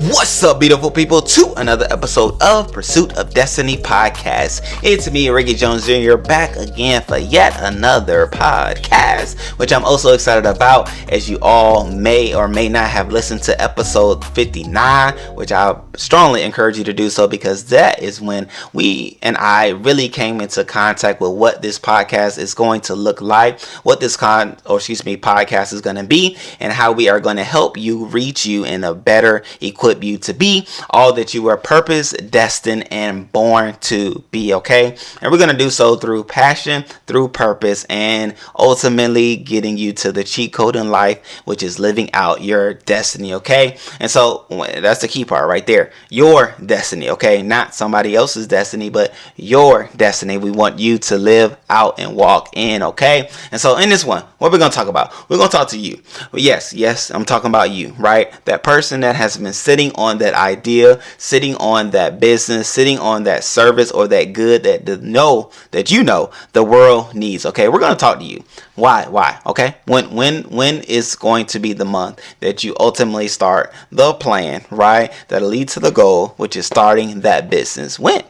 What's up, beautiful people, to another episode of Pursuit of Destiny podcast. It's me, Ricky Jones Jr., back again for yet another podcast, which I'm also excited about, as you all may or may not have listened to episode 59, which I strongly encourage you to do so, because that is when we and I really came into contact with what this podcast is going to look like, what this podcast is going to be, and how we are going to help you reach you in a better equip you to be all that you were purposed, destined, and born to be, okay? And we're going to do so through passion, through purpose, and ultimately getting you to the cheat code in life, which is living out your destiny, okay? And so that's the key part right there. Your destiny, okay? Not somebody else's destiny, but your destiny. We want you to live out and walk in, okay? And so in this one, what we're going to talk about? We're going to talk to you. Yes, I'm talking about you, right? That person that has been sitting on that idea, sitting on that business, sitting on that service or that good that you know the world needs. Okay, we're going to talk to you. Why? Okay, when is going to be the month that you ultimately start the plan, right? That'll lead to the goal, which is starting that business. When?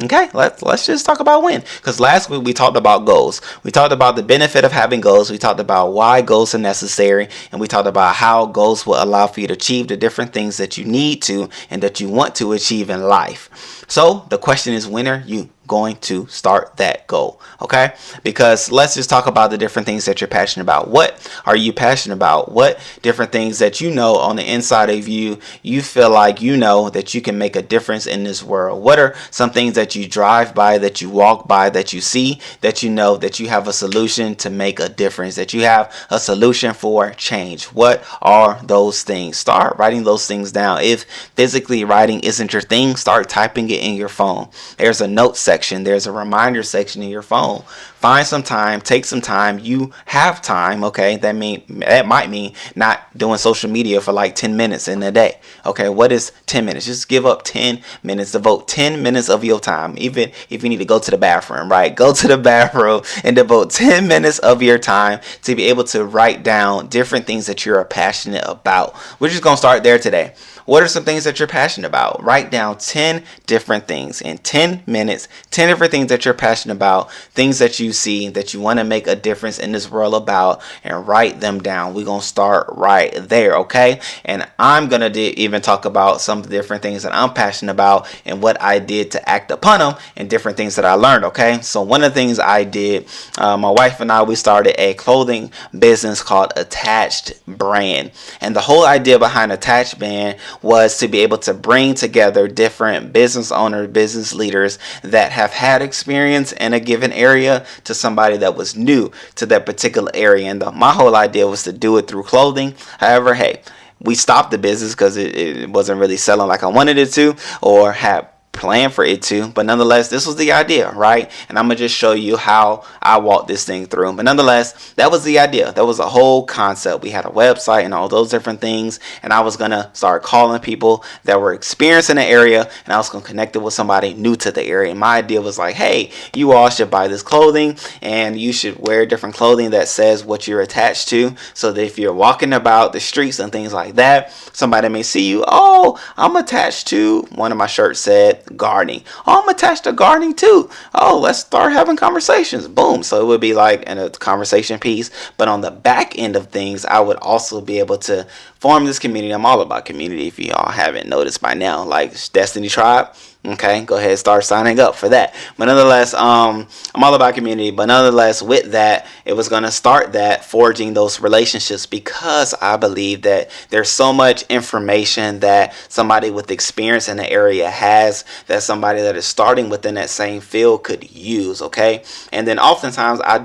Okay, let's just talk about when. Because last week we talked about goals. We talked about the benefit of having goals. We talked about why goals are necessary. And we talked about how goals will allow for you to achieve the different things that you need to and that you want to achieve in life. So the question is, when are you going to start that goal? Okay, because let's just talk about the different things that you're passionate about. What are you passionate about? What different things that you know on the inside of you feel like you know that you can make a difference in this world? What are some things that you drive by, that you walk by, that you see, that you know that you have a solution to make a difference, that you have a solution for change? What are those things? Start writing those things down. If physically writing isn't your thing, start typing it in your phone. There's a note section, there's a reminder section in your phone. Find some time, take some time. You have time, okay? That might mean not doing social media for like 10 minutes in a day. Okay, what is 10 minutes? Just give up 10 minutes, devote 10 minutes of your time. Even if you need to go to the bathroom, right? Go to the bathroom and devote 10 minutes of your time to be able to write down different things that you're passionate about. We're just going to start there today. What are some things that you're passionate about? Write down 10 different things in 10 minutes, 10 different things that you're passionate about, things that you see that you want to make a difference in this world about, and write them down. We're going to start right there, okay? And I'm going to even talk about some different things that I'm passionate about and what I did to act upon them and different things that I learned, okay? So one of the things I did, my wife and I, we started a clothing business called Attached Brand. And the whole idea behind Attached Brand was to be able to bring together different business owners, business leaders that have had experience in a given area to somebody that was new to that particular area. And my whole idea was to do it through clothing. However, hey, we stopped the business because it wasn't really selling like I wanted it to, or had plan for it to, but nonetheless, this was the idea, right? And I'm gonna just show you how I walked this thing through. But nonetheless, that was the idea. That was a whole concept. We had a website and all those different things, and I was gonna start calling people that were experienced in the area, and I was gonna connect it with somebody new to the area. And my idea was like, hey, you all should buy this clothing, and you should wear different clothing that says what you're attached to, so that if you're walking about the streets and things like that, somebody may see you. Oh, I'm attached to, one of my shirts said gardening. Oh, I'm attached to gardening too. Oh, let's start having conversations. Boom. So it would be like in a conversation piece. But on the back end of things, I would also be able to form this community. I'm all about community, if you all haven't noticed by now, like Destiny Tribe. Okay, go ahead and start signing up for that. But nonetheless, I'm all about community. But nonetheless, with that, it was going to start that forging those relationships, because I believe that there's so much information that somebody with experience in the area has, that somebody that is starting within that same field could use. Okay, and then oftentimes I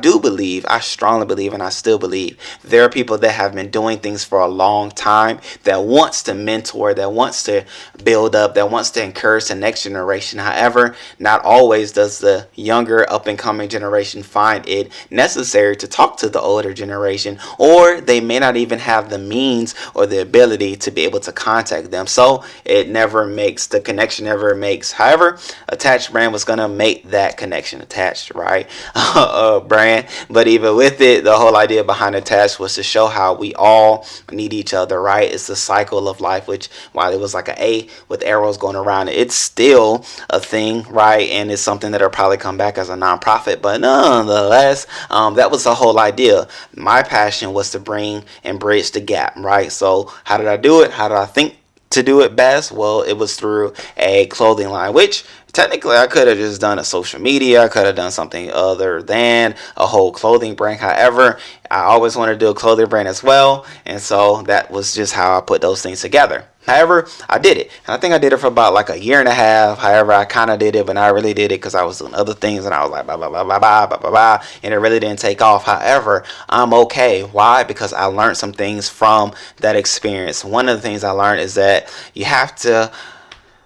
strongly believe, and I still believe, there are people that have been doing things for a long time that wants to mentor, that wants to build up, that wants to encourage the next generation. However, not always does the younger up and coming generation find it necessary to talk to the older generation, or they may not even have the means or the ability to be able to contact them. So it never makes the connection, never makes. However, attached brand was gonna make that connection. Attached, right? Brand. But even with it, the whole idea behind attached was to show how we all need each other, right? It's the cycle of life, which while it was like an A with arrows going around it, it's still a thing, right? And it's something that'll probably come back as a nonprofit, but nonetheless, that was the whole idea. My passion was to bring and bridge the gap, right? So how did I do it? How did I think to do it best? Well, it was through a clothing line, which technically I could have just done a social media. I could have done something other than a whole clothing brand. However, I always wanted to do a clothing brand as well, and so that was just how I put those things together. However, I did it, and I think I did it for about like a year and a half. However, I kind of did it, but I really did it because I was doing other things, and I was like blah blah blah blah blah blah blah blah, and it really didn't take off. However, I'm okay. Why? Because I learned some things from that experience. One of the things I learned is that you have to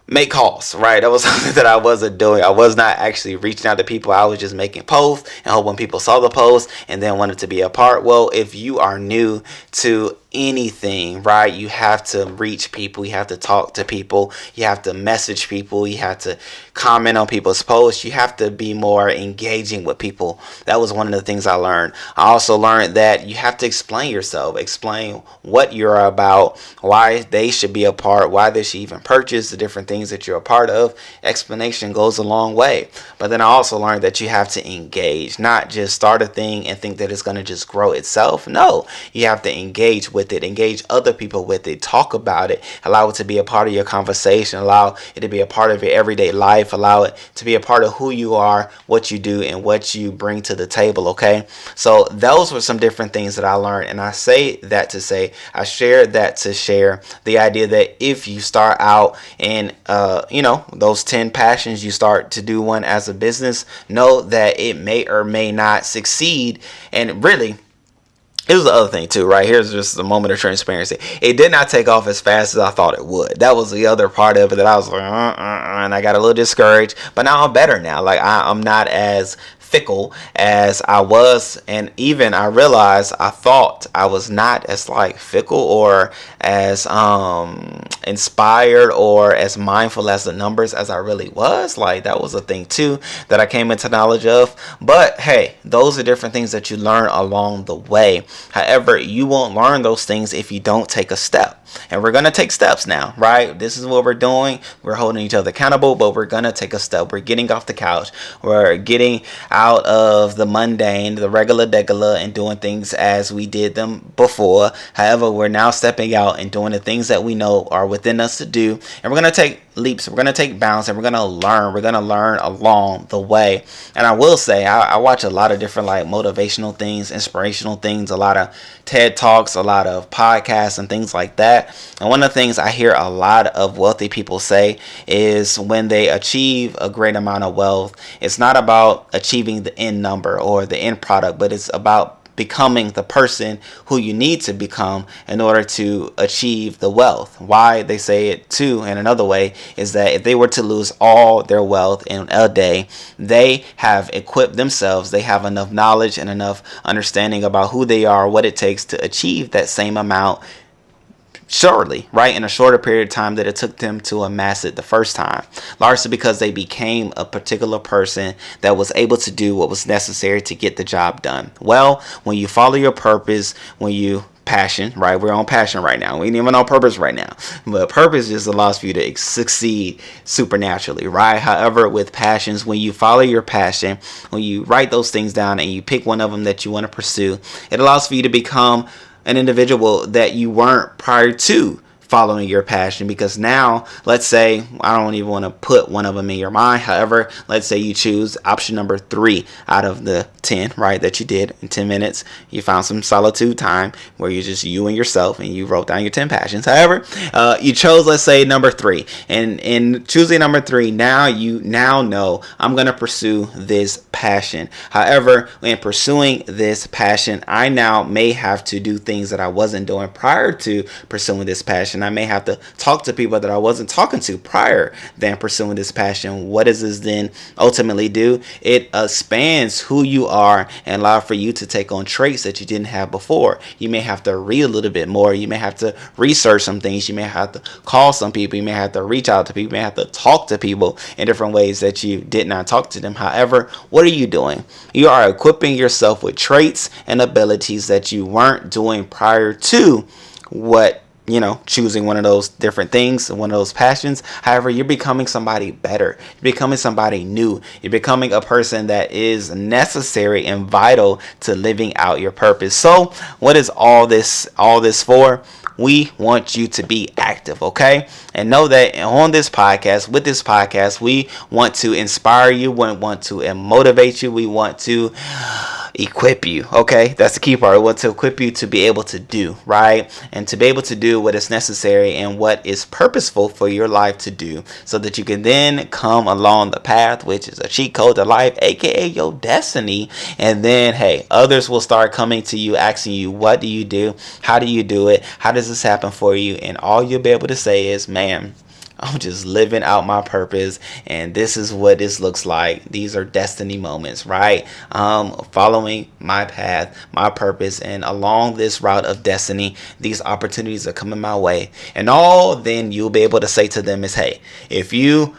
make calls, right? That was something that I wasn't doing. I was not actually reaching out to people. I was just making posts and hoping people saw the post and then wanted to be a part. Well, if you are new to anything, right, you have to reach people, you have to talk to people, you have to message people, you have to comment on people's posts, you have to be more engaging with people. That was one of the things I learned. I also learned that you have to explain yourself, explain what you're about, why they should be a part, why they should even purchase the different things that you're a part of. Explanation goes a long way. But then I also learned that you have to engage, not just start a thing and think that it's going to just grow itself. No, you have to engage with it, engage other people with it, talk about it, allow it to be a part of your conversation, allow it to be a part of your everyday life, allow it to be a part of who you are, what you do, and what you bring to the table. Okay, so those were some different things that I learned, and I say that to say, I shared that to share the idea that if you start out in those 10 passions, you start to do one as a business, know that it may or may not succeed. And really, it was the other thing too, right? Here's just a moment of transparency. It did not take off as fast as I thought it would. That was the other part of it that I was like, and I got a little discouraged. But now I'm better now. Like I'm not as fickle as I was, and even I realized I thought I was not as like fickle or as inspired or as mindful as the numbers as I really was. Like that was a thing too that I came into knowledge of. But hey, those are different things that you learn along the way. However, you won't learn those things if you don't take a step. And we're going to take steps now, right? This is what we're doing. We're holding each other accountable, but we're going to take a step. We're getting off the couch. We're getting out of the mundane, the regular degular, and doing things as we did them before. However, we're now stepping out and doing the things that we know are within us to do. And we're going to take leaps. We're going to take bounds, and we're going to learn. We're going to learn along the way. And I will say, I watch a lot of different like motivational things, inspirational things, a lot of TED Talks, a lot of podcasts and things like that. And one of the things I hear a lot of wealthy people say is when they achieve a great amount of wealth, it's not about achieving the end number or the end product, but it's about becoming the person who you need to become in order to achieve the wealth. Why they say it too in another way is that if they were to lose all their wealth in a day, they have equipped themselves, they have enough knowledge and enough understanding about who they are, what it takes to achieve that same amount shortly, right, in a shorter period of time that it took them to amass it the first time, largely because they became a particular person that was able to do what was necessary to get the job done. Well, when you follow your purpose, when you passion, right, we're on passion right now, we ain't even on purpose right now, but purpose just allows for you to succeed supernaturally, right? However, with passions, when you follow your passion, when you write those things down and you pick one of them that you want to pursue, it allows for you to become an individual that you weren't prior to following your passion. Because now, let's say, I don't even want to put one of them in your mind. However, let's say you choose option number 3 out of the 10, right, that you did in 10 minutes. You found some solitude time where you're just you and yourself and you wrote down your 10 passions. However, you chose, let's say, number 3. And in choosing number 3, now you know I'm going to pursue this passion. However, in pursuing this passion, I now may have to do things that I wasn't doing prior to pursuing this passion. passion. I may have to talk to people that I wasn't talking to prior than pursuing this passion. What does this then ultimately do? It expands who you are and allow for you to take on traits that you didn't have before. You may have to read a little bit more. You may have to research some things. You may have to call some people. You may have to reach out to people. You may have to talk to people in different ways that you did not talk to them. However, what are you doing? You are equipping yourself with traits and abilities that you weren't doing prior to choosing one of those different things, one of those passions. However, you're becoming somebody better. You're becoming somebody new. You're becoming a person that is necessary and vital to living out your purpose. So what is all this for? We want you to be active, okay? And know that on this podcast, with this podcast, we want to inspire you, we want to motivate you, we want to equip you, okay? That's the key part. We want to equip you to be able to do, right? And to be able to do what is necessary and what is purposeful for your life to do, so that you can then come along the path, which is a cheat code to life, aka your destiny. And then, hey, others will start coming to you, asking you, what do you do? How do you do it? How does this happen for you? And all you'll be able to say is, man, I'm just living out my purpose, and this is what this looks like. These are destiny moments, right? Following my path, my purpose, and along this route of destiny, these opportunities are coming my way. And all then you'll be able to say to them is, hey, if you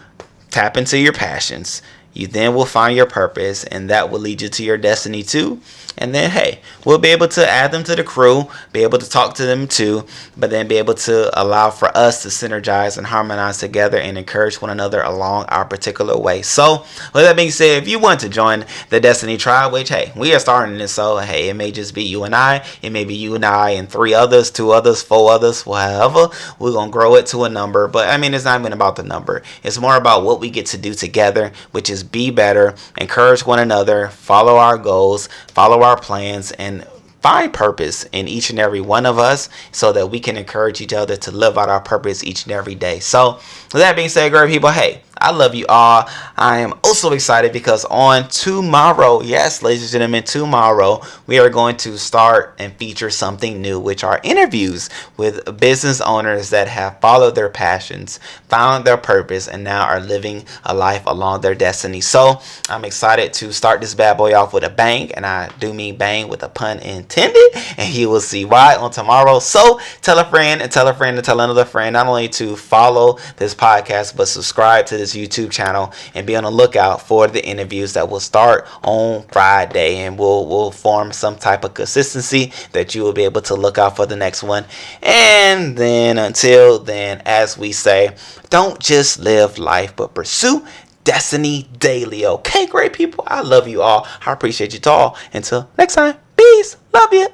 tap into your passions, you then will find your purpose, and that will lead you to your destiny too. And then, hey, we'll be able to add them to the crew, be able to talk to them too, but then be able to allow for us to synergize and harmonize together and encourage one another along our particular way. So, with that being said, if you want to join the Destiny Tribe, which, hey, we are starting this, so, hey, it may just be you and I, it may be you and I and 3 others, 2 others, 4 others, whatever. We're going to grow it to a number, but I mean, it's not even about the number. It's more about what we get to do together, which is be better, encourage one another, follow our goals, follow our plans, and find purpose in each and every one of us, so that we can encourage each other to live out our purpose each and every day. So with that being said, great people, hey, I love you all. I am also excited because on tomorrow, yes, ladies and gentlemen, tomorrow, we are going to start and feature something new, which are interviews with business owners that have followed their passions, found their purpose, and now are living a life along their destiny. So I'm excited to start this bad boy off with a bang, and I do mean bang with a pun intended, and you will see why on tomorrow. So tell a friend and tell a friend and tell another friend, not only to follow this podcast, but subscribe to this YouTube channel and be on the lookout for the interviews that will start on Friday, and we'll form some type of consistency that you will be able to look out for the next one. And then until then, as we say, don't just live life, but pursue destiny daily. Okay, great people, I love you all. I appreciate you all. Until next time, peace, love you.